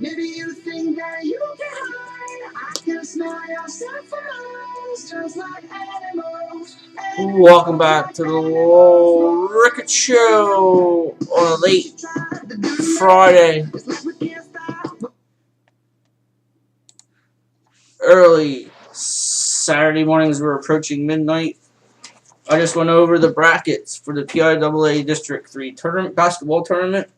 Maybe you think that you can hide. I can smell your sacrifice, just like animals. Welcome back to the Low Ricketts Show on a late Friday, early Saturday mornings. We're approaching midnight. I just went over the brackets for the PIAA District 3 basketball tournament.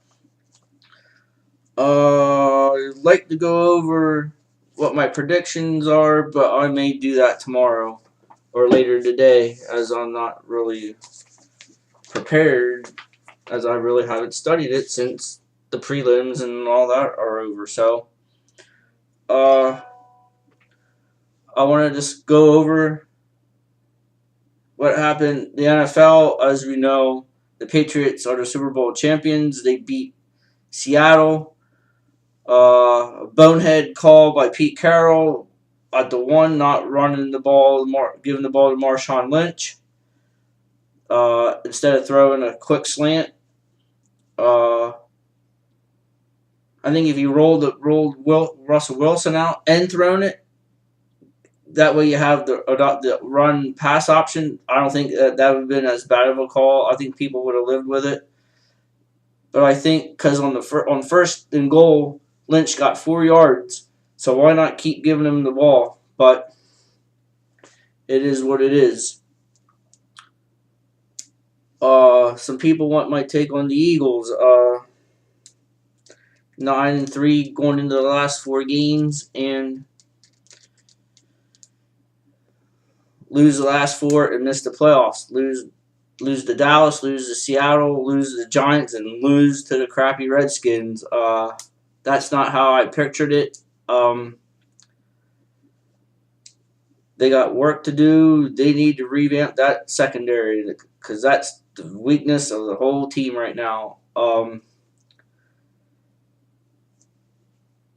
I'd like to go over what my predictions are, but I may do that tomorrow or later today, as I'm not really prepared, as I really haven't studied it since the prelims and all that are over. So, I want to just go over what happened. The NFL, as we know, the Patriots are the Super Bowl champions. They beat Seattle. A bonehead call by Pete Carroll at the one, not running the ball, giving the ball to Marshawn Lynch instead of throwing a quick slant. I think if you rolled Russell Wilson out and thrown it, that way you have the run pass option. I don't think that would have been as bad of a call. I think people would have lived with it. But I think because on first and goal, Lynch got 4 yards, so why not keep giving him the ball? But it is what it is. Some people want my take on the Eagles. 9-3 going into the last 4 games and lose the last 4 and miss the playoffs. Lose to Dallas, lose to Seattle, lose to the Giants, and lose to the crappy Redskins. That's not how I pictured it. They got work to do. They need to revamp that secondary because that's the weakness of the whole team right now.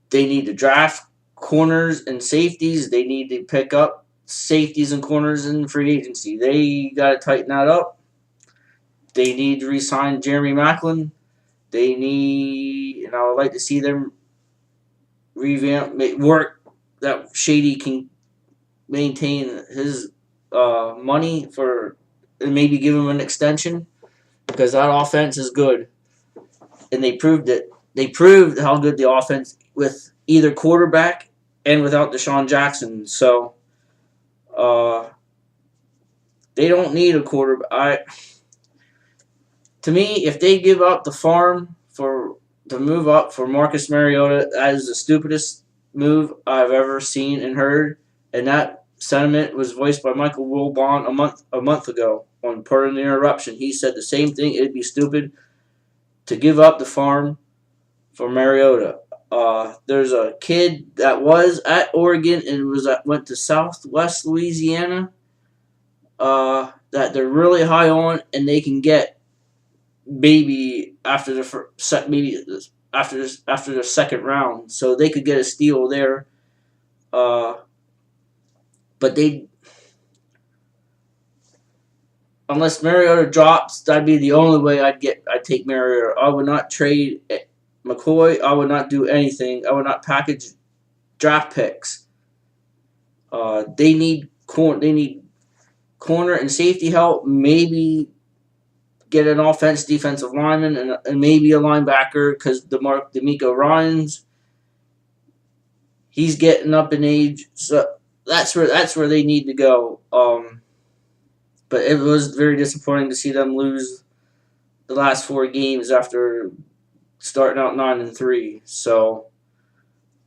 They need to draft corners and safeties. They need to pick up safeties and corners in free agency. They got to tighten that up. They need to re-sign Jeremy Maclin. They need, and I would like to see them work that Shady can maintain his money for, and maybe give him an extension because that offense is good, and they proved it. They proved how good the offense with either quarterback and without Deshaun Jackson. So, they don't need a quarterback. To me, if they give up the farm to move up for Marcus Mariota, that is the stupidest move I've ever seen and heard. And that sentiment was voiced by Michael Wilbon a month ago on Part of the Interruption. He said the same thing. It'd be stupid to give up the farm for Mariota. There's a kid that was at Oregon and went to Southwest Louisiana that they're really high on, and they can get maybe after the second round, so they could get a steal there. But unless Mariota drops, that'd be the only way I'd take Mariota. I would not trade McCoy. I would not do anything. I would not package draft picks. They need corner and safety help. Maybe get an defensive lineman, and maybe a linebacker because DeMeco Ryans, he's getting up in age. So that's where they need to go. But it was very disappointing to see them lose the last 4 games after starting out 9-3. So,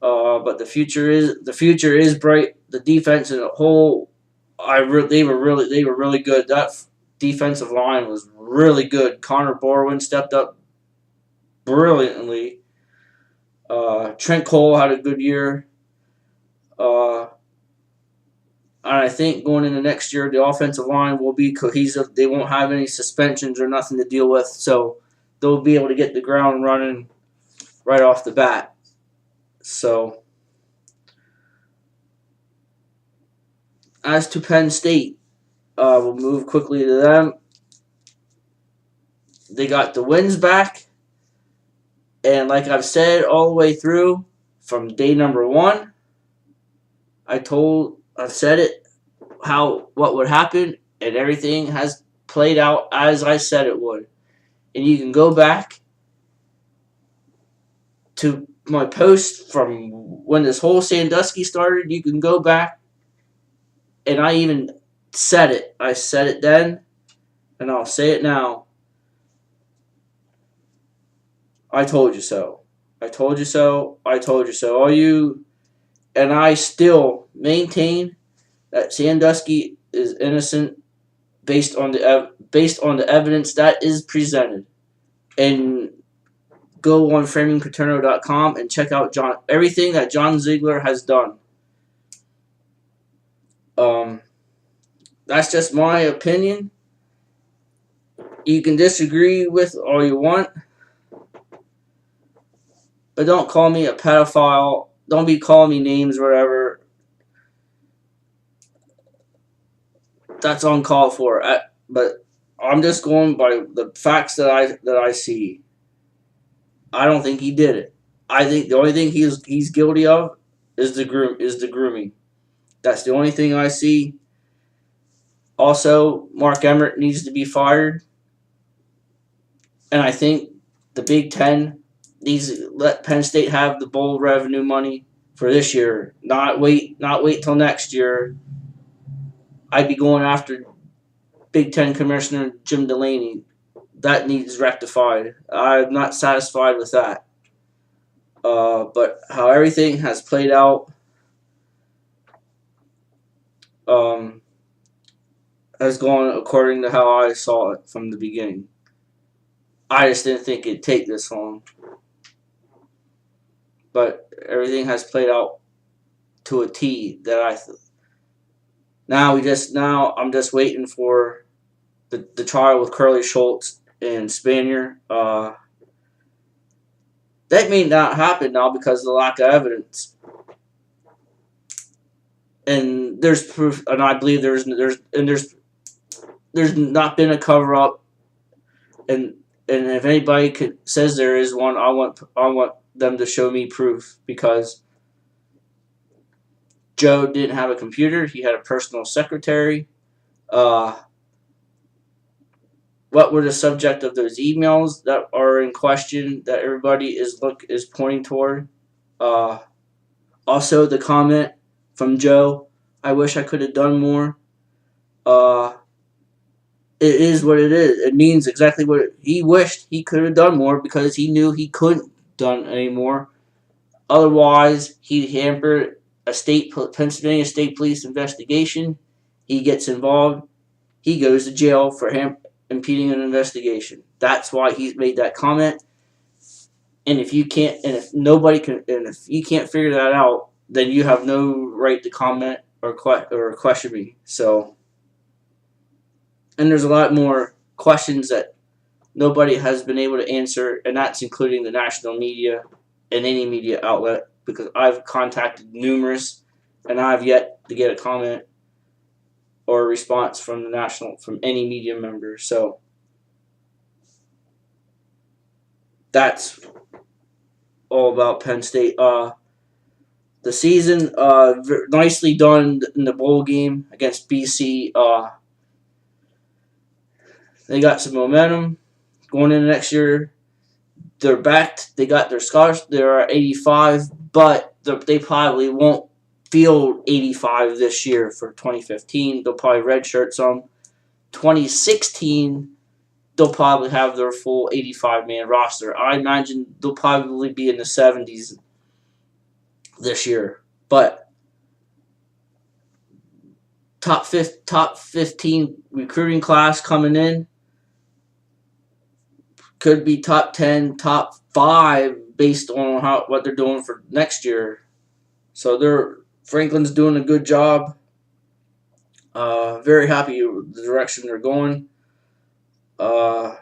but the future is bright. The defense as a whole, they were really good. That defensive line was really good. Connor Borwin stepped up brilliantly. Trent Cole had a good year. And I think going into next year, the offensive line will be cohesive. They won't have any suspensions or nothing to deal with, so they'll be able to get the ground running right off the bat. So, as to Penn State, we'll move quickly to them. They got the wins back, and like I've said all the way through, from day number one. I said it, what would happen, and everything has played out as I said it would. And you can go back to my post from when this whole Sandusky started. You can go back, and I even said it. I said it then, and I'll say it now. I told you so. I told you so. I told you so. And I still maintain that Sandusky is innocent based on the evidence that is presented. And go on framingpaterno.com and check out everything that John Ziegler has done. That's just my opinion. You can disagree with all you want, but don't call me a pedophile. Don't be calling me names or whatever. That's uncalled for. But I'm just going by the facts that I see. I don't think he did it. I think the only thing he's guilty of is the grooming. That's the only thing I see. Also, Mark Emmert needs to be fired, and I think the Big Ten needs to let Penn State have the bowl revenue money for this year. Not wait till next year. I'd be going after Big Ten Commissioner Jim Delaney. That needs rectified. I'm not satisfied with that. But how everything has played out has gone according to how I saw it from the beginning. I just didn't think it'd take this long. But everything has played out to a T that now I'm just waiting for the trial with Curly Schultz and Spanier. That may not happen now because of the lack of evidence. And there's proof, and I believe there's not been a cover up, and if anybody says there is one, I want them to show me proof, because Joe didn't have a computer. He had a personal secretary. What were the subject of those emails that are in question that everybody is pointing toward? Also, the comment from Joe, I wish I could have done more. It is what it is. It means exactly what he wished he could have done more, because he knew he couldn't done any more. Otherwise, he'd hamper a Pennsylvania State Police investigation. He gets involved. He goes to jail for impeding an investigation. That's why he made that comment. And if you can't figure that out, then you have no right to comment or question me. So, and there's a lot more questions that nobody has been able to answer, and that's including the national media and any media outlet, because I've contacted numerous, and I've yet to get a comment or a response from any media member. So that's all about Penn State. The season, nicely done in the bowl game against BC. They got some momentum going into next year. They're backed. They got their scholars. They're at 85, but they probably won't field 85 this year for 2015. They'll probably redshirt some. 2016, they'll probably have their full 85-man roster. I imagine they'll probably be in the 70s this year. But top 15 recruiting class coming in. Could be top 10, top 5 based on what they're doing for next year. So Franklin's doing a good job. Very happy with the direction they're going. I'm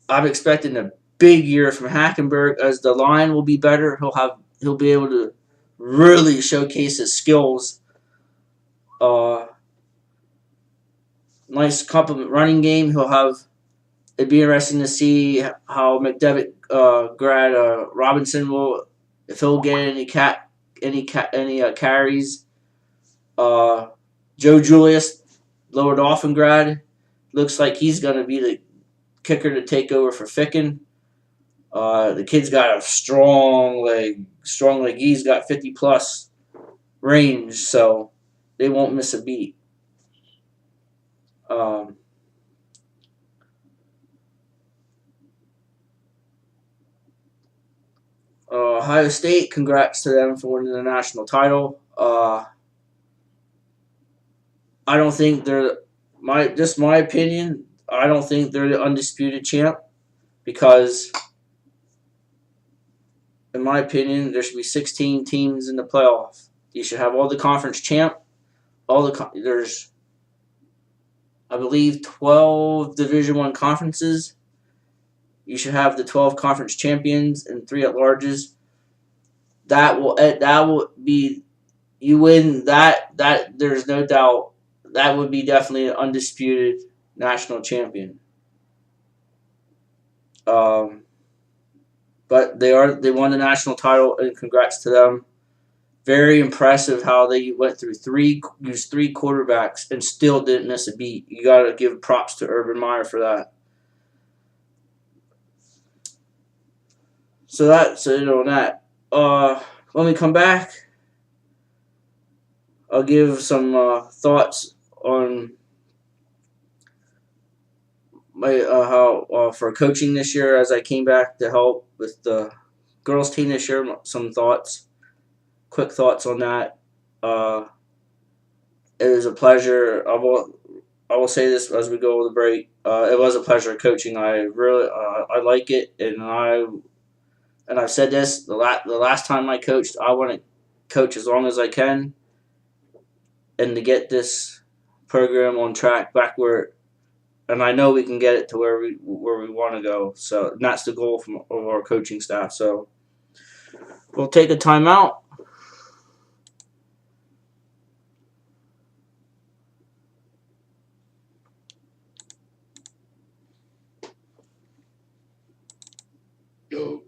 expecting a big year from Hackenberg, as the line will be better. He'll be able to really showcase his skills. Nice complement running game. It'd be interesting to see how McDevitt grad Robinson will if he'll get any carries. Joe Julius, Lower Dauphin grad, looks like he's going to be the kicker to take over for Ficken. The kid's got a strong leg. He's got 50+ range, so they won't miss a beat. Ohio State, congrats to them for winning the national title. I don't think they're my opinion. I don't think they're the undisputed champ because, in my opinion, there should be 16 teams in the playoff. You should have all the conference champ. There's, I believe, 12 Division I conferences. You should have the 12 conference champions and 3 at-larges. That will be, you win that. There's no doubt that would be definitely an undisputed national champion. But they won the national title, and congrats to them. Very impressive how they went through used three quarterbacks and still didn't miss a beat. You got to give props to Urban Meyer for that. So that's it on that. When we come back, I'll give some thoughts on my how for coaching this year as I came back to help with the girls team this year. Some thoughts, quick thoughts on that. It was a pleasure. I will say this as we go over the break. It was a pleasure coaching. I really I like it, and I've said this the last time I coached. I want to coach as long as I can, and to get this program on track back where, and I know we can get it to where we want to go. So that's the goal of our coaching staff. So we'll take a timeout. We'll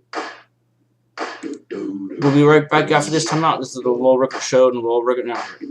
be right back after this timeout. This is the Lowell Rickard Show and the Lowell Rickard Network.